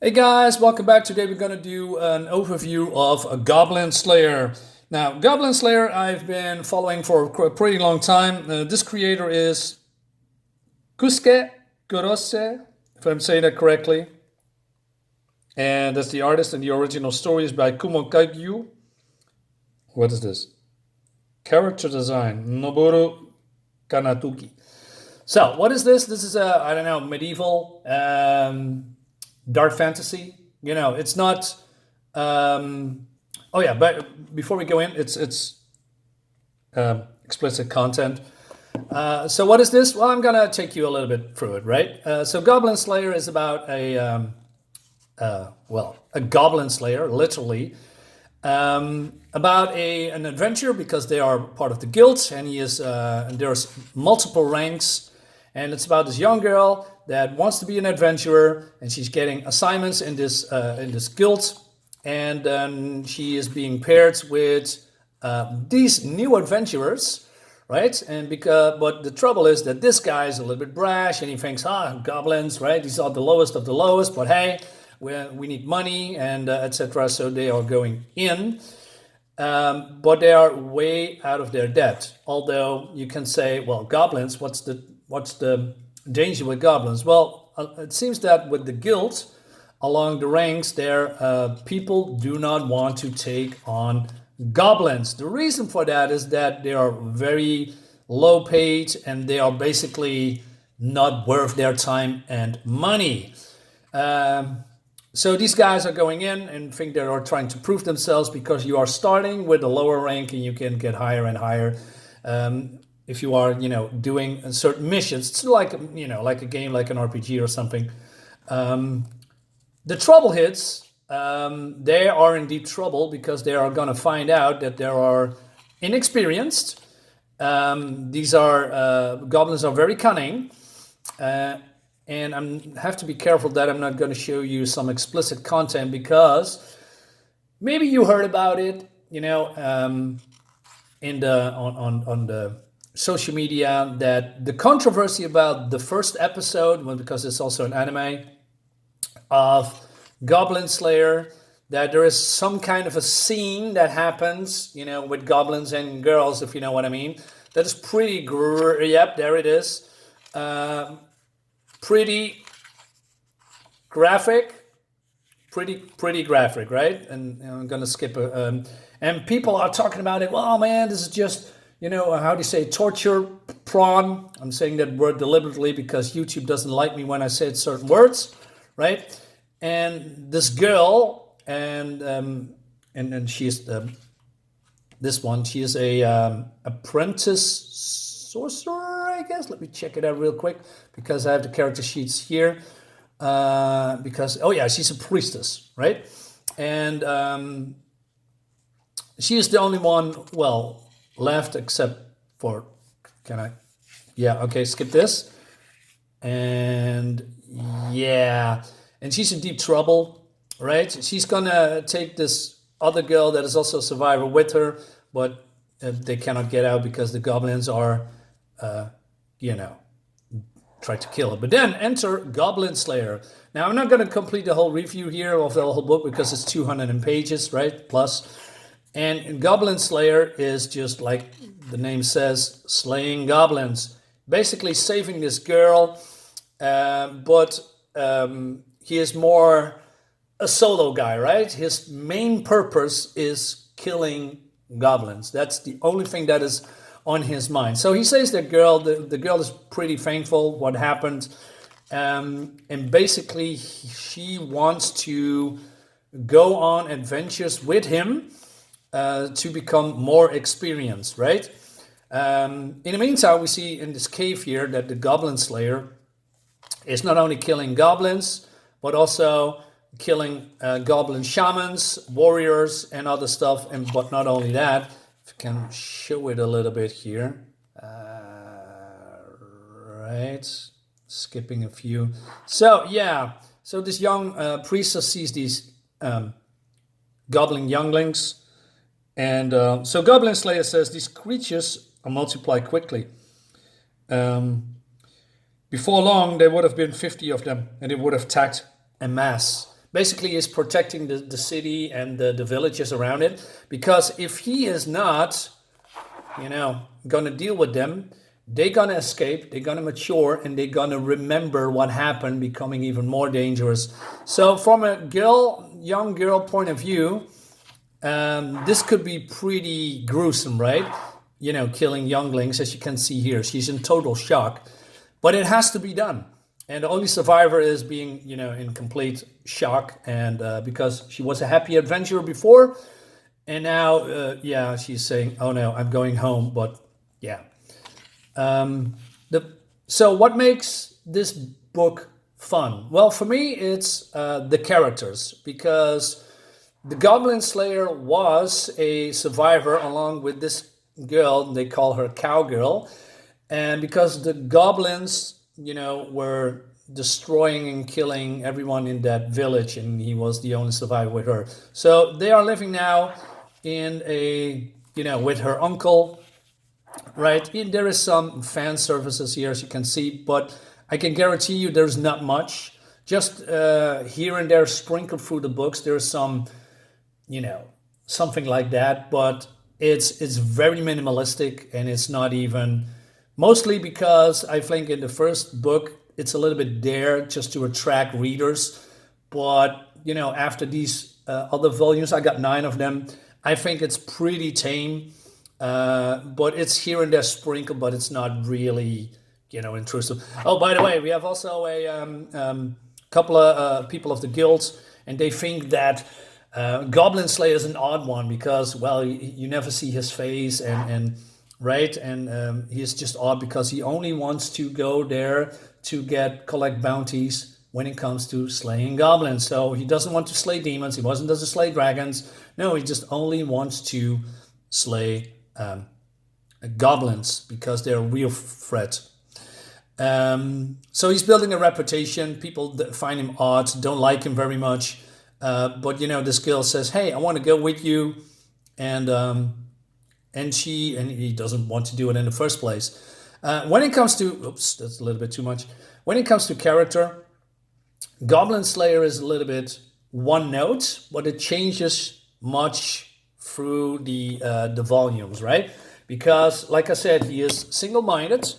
Hey guys, welcome back. Today we're going to do an overview of a Goblin Slayer. Now, Goblin Slayer I've been following for a pretty long time. This creator is Kusuke Kurose, if I'm saying that correctly. And that's the artist, and the original story is by Kumo Kagyu. What is this? Character design, Noboru Kanatuki. So, what is this? This is a, I don't know, medieval dark fantasy. It's not. Oh yeah, but before we go in, it's explicit content. So what is this? Well, I'm gonna take you a little bit through it, right? So Goblin Slayer is about a Goblin Slayer, literally, about an adventurer because they are part of the guild, and and there's multiple ranks, and it's about this young girl that wants to be an adventurer, and she's getting assignments in this guild, and then she is being paired with these new adventurers, right? But the trouble is that this guy is a little bit brash, and he thinks, goblins, right? These are the lowest of the lowest, but hey, we need money and etc. So they are going in. But they are way out of their depth. Although you can say, well, goblins, what's the danger with goblins? Well, it seems that with the guild, along the ranks, there people do not want to take on goblins. The reason for that is that they are very low paid and they are basically not worth their time and money. So these guys are going in and think they are trying to prove themselves because you are starting with a lower rank and you can get higher and higher. If you are, doing certain missions, it's like a game, like an RPG or something. The trouble hits. They are in deep trouble because they are going to find out that they are inexperienced. These are goblins are very cunning, and I have to be careful that I'm not going to show you some explicit content because maybe you heard about it, in the on the social media, that the controversy about the first episode, well, because it's also an anime of Goblin Slayer, that there is some kind of a scene that happens, with goblins and girls, if you know what I mean. That is pretty. Yep, there it is. Pretty graphic, pretty graphic, right? And I'm gonna skip and people are talking about it. Well, man, this is just how do you say torture prawn? I'm saying that word deliberately because YouTube doesn't like me when I say certain words, right? And this girl, and she's this one. She is a apprentice sorcerer, I guess. Let me check it out real quick because I have the character sheets here. She's a priestess, right? And she is the only one, left except for. Can I? Yeah. Okay. Skip this. And yeah, and she's in deep trouble, right? She's gonna take this other girl that is also a survivor with her, but they cannot get out because the goblins are, try to kill her. But then enter Goblin Slayer. Now, I'm not going to complete the whole review here of the whole book because it's 200 pages, right? Plus. And Goblin Slayer is just like the name says, slaying goblins. Basically saving this girl, but he is more a solo guy, right? His main purpose is killing goblins. That's the only thing that is on his mind. So he says the girl is pretty thankful what happened, and basically she wants to go on adventures with him to become more experienced, right? In the meantime, we see in this cave here that the Goblin Slayer is not only killing goblins, but also killing goblin shamans, warriors, and other stuff. But not only that, if I can show it a little bit here. Right, skipping a few. So yeah, so this young priestess sees these goblin younglings, and so Goblin Slayer says these creatures multiply quickly. Before long, there would have been 50 of them, and they would have attacked en masse. basically is protecting the city and the villages around it. Because if he is not, gonna deal with them, they're gonna escape, they're gonna mature, and they're gonna remember what happened, becoming even more dangerous. So from a young girl point of view, this could be pretty gruesome, right? Killing younglings, as you can see here. She's in total shock, but it has to be done. And the only survivor is being, in complete shock, and because she was a happy adventurer before, and now, she's saying, "Oh no, I'm going home." But yeah, so what makes this book fun? Well, for me, it's the characters, because the Goblin Slayer was a survivor along with this girl. They call her Cowgirl, and because the goblins, were destroying and killing everyone in that village, and he was the only survivor with her. So they are living now in with her uncle, right? And there is some fan services here, as you can see, but I can guarantee you there's not much. Just here and there sprinkled through the books, there's some, something like that, but it's very minimalistic, and it's not even, mostly because I think in the first book it's a little bit there just to attract readers, but after these other volumes, I got 9 of them, I think it's pretty tame, but it's here and there sprinkled, but it's not really intrusive. Oh, by the way, we have also a couple of people of the guilds, and they think that Goblin Slayer is an odd one because, well, you never see his face, and right, and he's just odd because he only wants to go there to collect bounties when it comes to slaying goblins. So he doesn't want to slay demons. He doesn't slay dragons. No, he just only wants to slay goblins because they're a real threat. So he's building a reputation. People find him odd, don't like him very much. But this girl says, "Hey, I want to go with you," and he doesn't want to do it in the first place. When it comes to, oops, that's a little bit too much. When it comes to character, Goblin Slayer is a little bit one note, but it changes much through the volumes, right? Because, like I said, he is single-minded.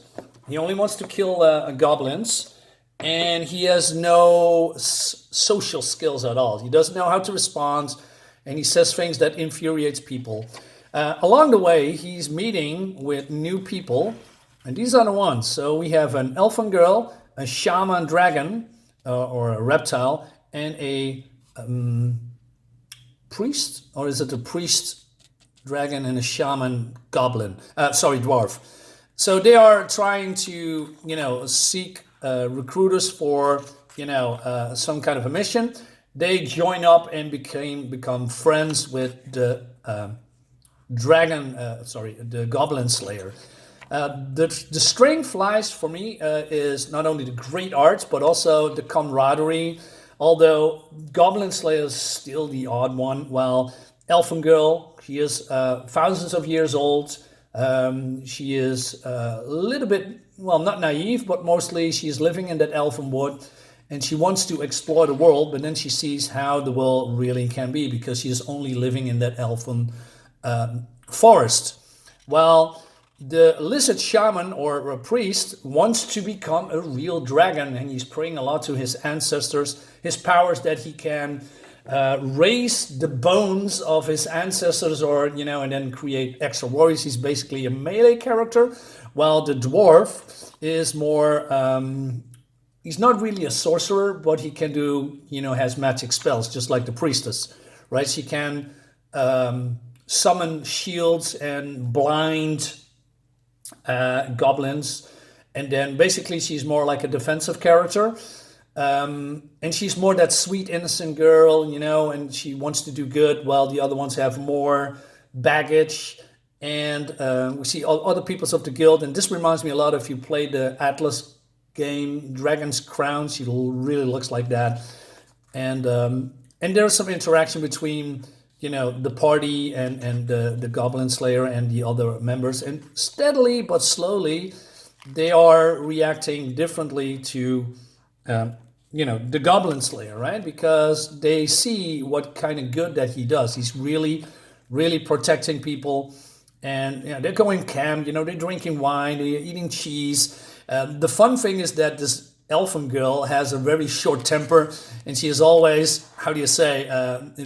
He only wants to kill goblins, and he has no social skills at all. He doesn't know how to respond, and he says things that infuriates people. Along the way, he's meeting with new people, and these are the ones. So we have an elfin girl, a shaman dragon, or a reptile, and a priest, or is it a priest dragon and a shaman goblin? Dwarf. So they are trying to, seek recruiters for, some kind of a mission. They join up and become friends with the the Goblin Slayer. The strength lies for me is not only the great art, but also the camaraderie. Although Goblin Slayer is still the odd one, while Elfin Girl, she is thousands of years old. She is a little bit, well, not naive, but mostly she's living in that elfin wood, and she wants to explore the world, but then she sees how the world really can be because she is only living in that elfin forest. Well, the lizard shaman or a priest wants to become a real dragon, and he's praying a lot to his ancestors, his powers that he can raise the bones of his ancestors, or and then create extra warriors. He's basically a melee character, while the dwarf is more he's not really a sorcerer, but he can do has magic spells just like the priestess, right? She can summon shields and blind goblins, and then basically she's more like a defensive character. And she's more that sweet, innocent girl, and she wants to do good, while the other ones have more baggage. And we see other peoples of the guild, and this reminds me a lot, if you play the Atlas game, Dragon's Crown, she really looks like that. And there's some interaction between, the party and the Goblin Slayer and the other members. And steadily but slowly, they are reacting differently to the Goblin Slayer, right? Because they see what kind of good that he does. He's really, really protecting people, and they're going camp. They're drinking wine, they're eating cheese. The fun thing is that this elfin girl has a very short temper, and she is always, how do you say,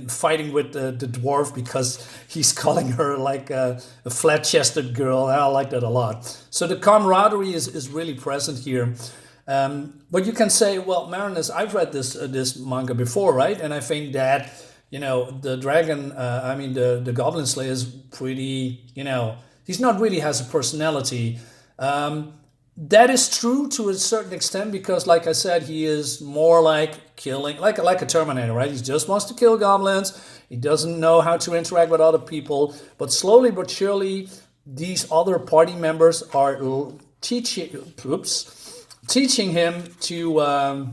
fighting with the dwarf because he's calling her like a flat-chested girl. And I like that a lot. So the camaraderie is really present here. But you can say, well, Marinus, I've read this manga before, right? And I think that the dragon, the Goblin Slayer is pretty, he's not really has a personality. That is true to a certain extent because, like I said, he is more like killing, like a Terminator, right? He just wants to kill goblins. He doesn't know how to interact with other people. But slowly but surely, these other party members are teaching him to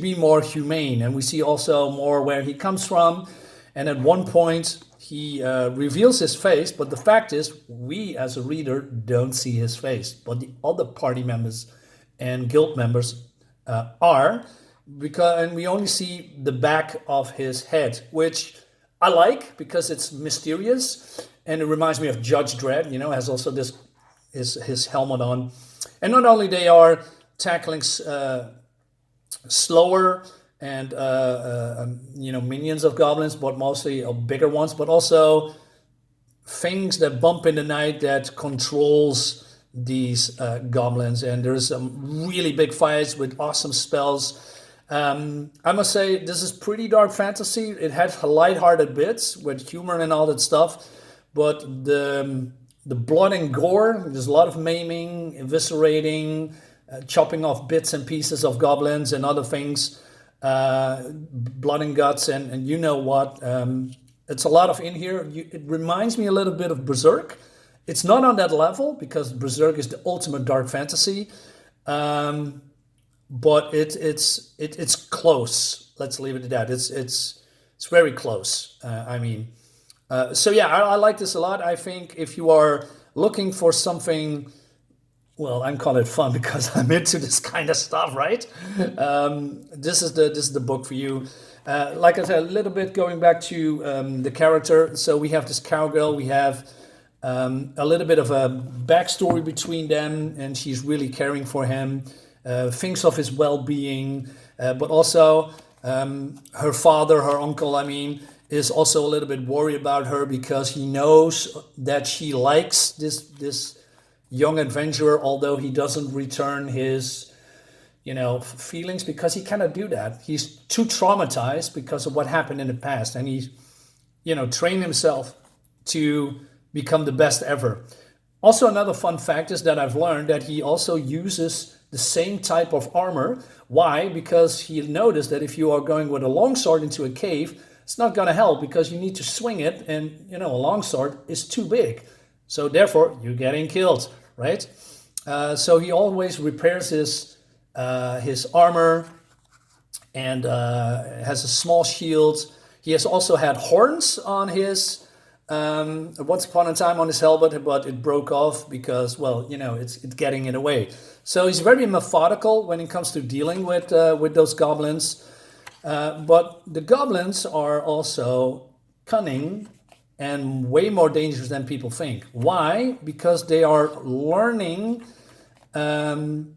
be more humane, and we see also more where he comes from. And at one point, he reveals his face, but the fact is, we as a reader don't see his face, but the other party members and guild members are, and we only see the back of his head, which I like because it's mysterious, and it reminds me of Judge Dredd. Has also this his helmet on. And not only they are tackling slower and minions of goblins, but mostly bigger ones, but also things that bump in the night that controls these goblins. And there's some really big fights with awesome spells. I must say this is pretty dark fantasy. It has lighthearted bits with humor and all that stuff, but the blood and gore, there's a lot of maiming, eviscerating, chopping off bits and pieces of goblins and other things, blood and guts, and you know what. It's a lot of in here. It reminds me a little bit of Berserk. It's not on that level because Berserk is the ultimate dark fantasy, but it's close. Let's leave it at that. It's very close. So yeah, I like this a lot. I think if you are looking for something, well, I'm calling it fun because I'm into this kind of stuff, right? This is the book for you. Like I said, a little bit going back to the character. So we have this cowgirl. We have a little bit of a backstory between them, and she's really caring for him, thinks of his well-being, but also her father, her uncle, is also a little bit worried about her because he knows that she likes this young adventurer, although he doesn't return his feelings because he cannot do that. He's too traumatized because of what happened in the past, and he's trained himself to become the best ever. Also, another fun fact is that I've learned that he also uses the same type of armor. Why? Because he noticed that if you are going with a longsword into a cave, it's not going to help because you need to swing it, and a longsword is too big. So therefore, you're getting killed, right? So he always repairs his armor and has a small shield. He has also had horns on his once upon a time on his helmet, but it broke off because, well, it's getting in the way. So he's very methodical when it comes to dealing with those goblins. But the goblins are also cunning and way more dangerous than people think. Why? Because they are learning from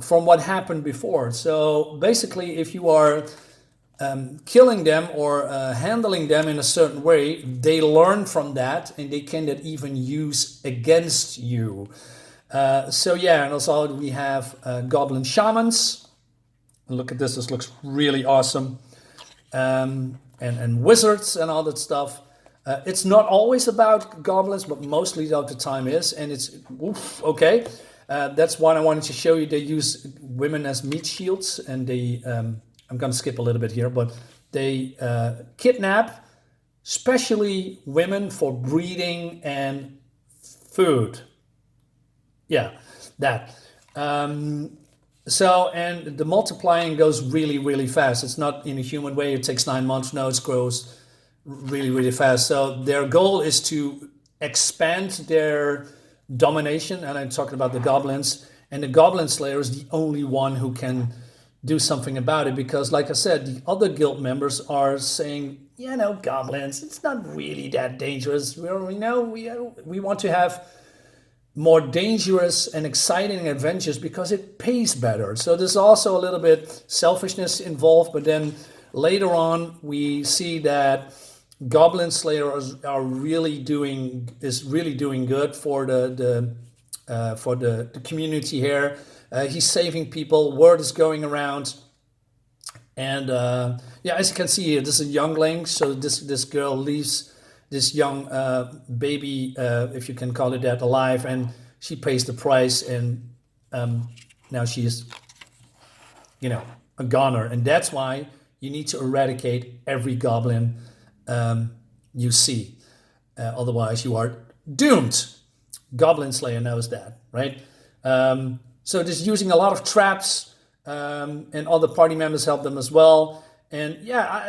what happened before. So basically, if you are killing them or handling them in a certain way, they learn from that and they can even use against you. So yeah, and also we have goblin shamans. Look at this. This looks really awesome. And wizards and all that stuff. It's not always about goblins, but mostly of the time is. And it's, okay. That's what I wanted to show you. They use women as meat shields. And they, I'm going to skip a little bit here, but they kidnap, especially women, for breeding and food. Yeah, that. So, and the multiplying goes really, really fast. It's not in a human way. It takes 9 months. No, it grows really, really fast. So their goal is to expand their domination. And I'm talking about the goblins. And the Goblin Slayer is the only one who can do something about it, because like I said, the other guild members are saying, goblins, it's not really that dangerous. We want to have more dangerous and exciting adventures because it pays better. So there's also a little bit selfishness involved, but then later on we see that Goblin Slayer is really doing good for the community here. He's saving people. Word is going around, and as you can see here, this is a youngling. So this girl leaves this young baby, if you can call it that, alive, and she pays the price, and now she is, a goner, and that's why you need to eradicate every goblin you see. Otherwise, you are doomed. Goblin Slayer knows that, right? So just using a lot of traps, and other party members help them as well. And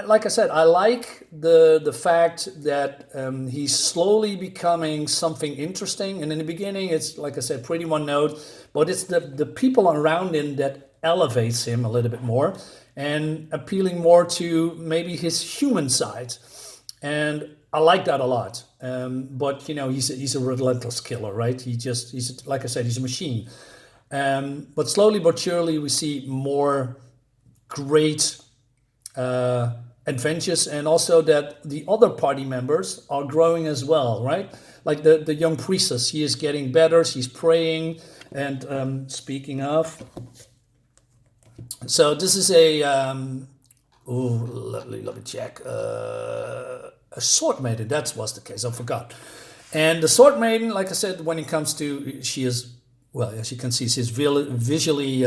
like I said, I like the fact that he's slowly becoming something interesting. And in the beginning, it's, like I said, pretty one note, but it's the people around him that elevates him a little bit more and appealing more to maybe his human side. And I like that a lot. But he's a relentless killer, right? He's like I said, he's a machine. But slowly but surely, we see more great adventures, and also that the other party members are growing as well, right? Like the young priestess, she is getting better. She's praying. And speaking of, so this is a let me check. A sword maiden. That was the case. I forgot. And the sword maiden, like I said, when it comes to, she is, well, as you can see, she's visually,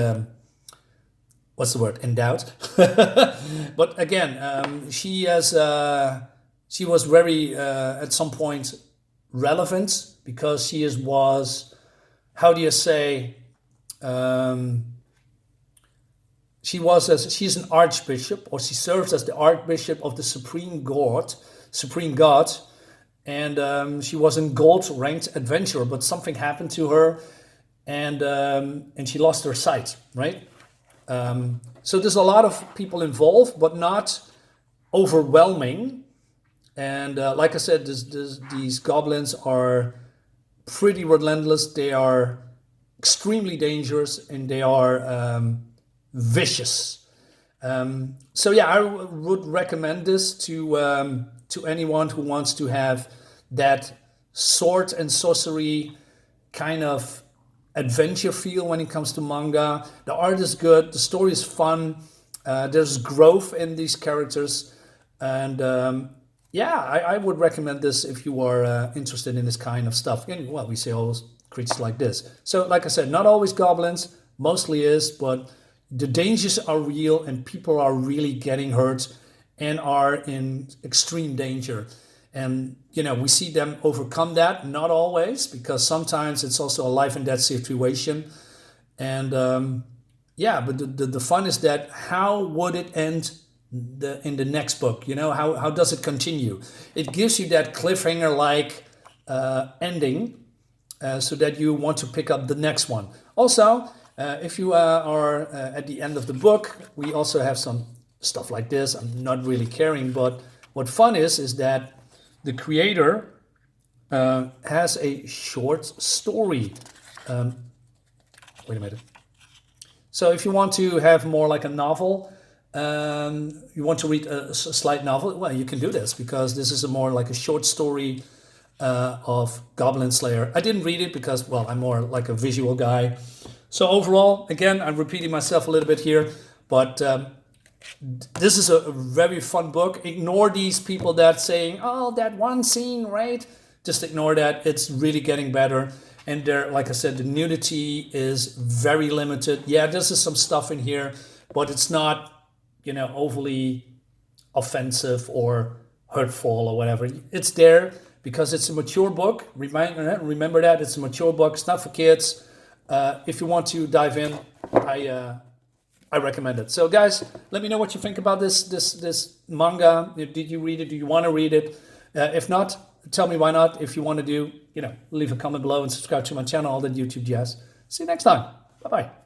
what's the word, endowed. But again, she was very, at some point, relevant, because was, how do you say, she's an archbishop, or she serves as the archbishop of the supreme god, and she was a gold ranked adventurer, but something happened to her, and she lost her sight, right? So there's a lot of people involved, but not overwhelming. And like I said, these goblins are pretty relentless. They are extremely dangerous, and they are vicious. So I would recommend this to anyone who wants to have that sword and sorcery kind of adventure feel when it comes to manga. The art is good, the story is fun, there's growth in these characters, and I would recommend this if you are interested in this kind of stuff. And, well, we see all creatures like this. So like I said, not always goblins, mostly is, but the dangers are real, and people are really getting hurt and are in extreme danger. And, we see them overcome that, not always, because sometimes it's also a life and death situation. And, but the fun is that how would it end in the next book? How does it continue? It gives you that cliffhanger-like ending, so that you want to pick up the next one. Also, if you are at the end of the book, we also have some stuff like this. I'm not really caring, but what fun is that the creator has a short story. Wait a minute. So if you want to have more like a novel, you want to read a slight novel, well, you can do this, because this is more like a short story of Goblin Slayer. I didn't read it because, well, I'm more like a visual guy. So overall, again, I'm repeating myself a little bit here, but this is a very fun book. Ignore these people that saying, oh, that one scene, right? Just ignore that. It's really getting better. And there, like I said, the nudity is very limited. Yeah, there's some stuff in here, but it's not, overly offensive or hurtful or whatever. It's there because it's a mature book. Remember that, it's a mature book. It's not for kids. If you want to dive in, I recommend it. So guys, let me know what you think about this manga. Did you read it? Do you want to read it? If not, tell me why not. If you want to do, leave a comment below and subscribe to my channel, all that YouTube jazz. See you next time. Bye-bye.